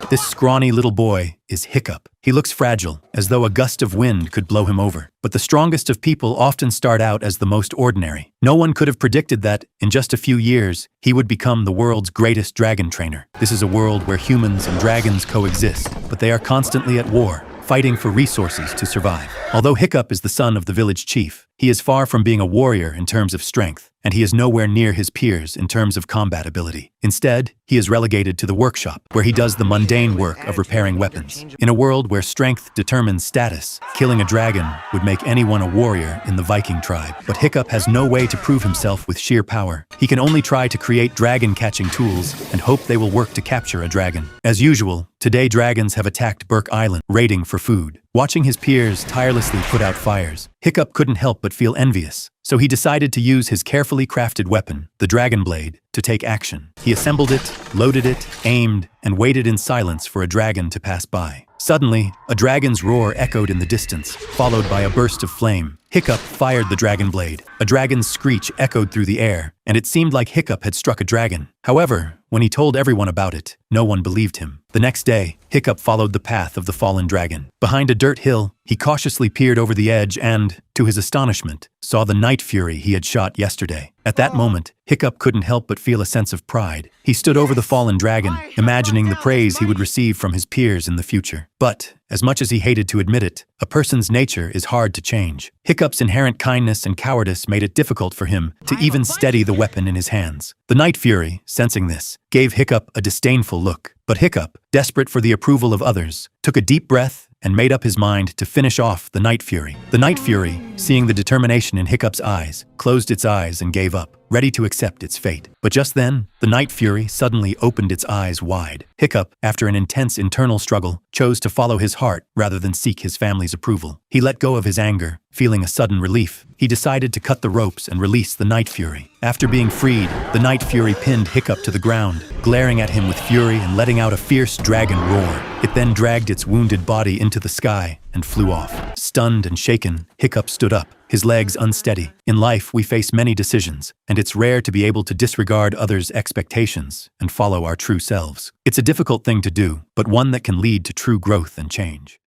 This scrawny little boy is Hiccup. He looks fragile, as though a gust of wind could blow him over. But the strongest of people often start out as the most ordinary. No one could have predicted that, in just a few years, he would become the world's greatest dragon trainer. This is a world where humans and dragons coexist, but they are constantly at war, fighting for resources to survive. Although Hiccup is the son of the village chief, he is far from being a warrior in terms of strength, and he is nowhere near his peers in terms of combat ability. Instead, he is relegated to the workshop, where he does the mundane work of repairing weapons. In a world where strength determines status, killing a dragon would make anyone a warrior in the Viking tribe. But Hiccup has no way to prove himself with sheer power. He can only try to create dragon-catching tools and hope they will work to capture a dragon. As usual, today dragons have attacked Burke Island, raiding for food. Watching his peers tirelessly put out fires, Hiccup couldn't help but feel envious. So he decided to use his carefully crafted weapon, the dragon blade, to take action. He assembled it, loaded it, aimed, and waited in silence for a dragon to pass by. Suddenly, a dragon's roar echoed in the distance, followed by a burst of flame. Hiccup fired the dragon blade. A dragon's screech echoed through the air, and it seemed like Hiccup had struck a dragon. However, when he told everyone about it, no one believed him. The next day, Hiccup followed the path of the fallen dragon. Behind a dirt hill, he cautiously peered over the edge and, to his astonishment, saw the night fury he had shot yesterday. At that moment, Hiccup couldn't help but feel a sense of pride. He stood over the fallen dragon, imagining the praise he would receive from his peers in the future. But, as much as he hated to admit it, a person's nature is hard to change. Hiccup's inherent kindness and cowardice made it difficult for him to even steady the weapon in his hands. The Night Fury, sensing this, gave Hiccup a disdainful look. But Hiccup, desperate for the approval of others, took a deep breath and made up his mind to finish off the Night Fury. The Night Fury, seeing the determination in Hiccup's eyes, closed its eyes and gave up, ready to accept its fate. But just then, the Night Fury suddenly opened its eyes wide. Hiccup, after an intense internal struggle, chose to follow his heart rather than seek his family's approval. He let go of his anger, feeling a sudden relief. He decided to cut the ropes and release the Night Fury. After being freed, the Night Fury pinned Hiccup to the ground, glaring at him with fury and letting out a fierce dragon roar. It then dragged its wounded body into the sky and flew off. Stunned and shaken, Hiccup stood up, his legs unsteady. In life, we face many decisions, and it's rare to be able to disregard others' expectations and follow our true selves. It's a difficult thing to do, but one that can lead to true growth and change.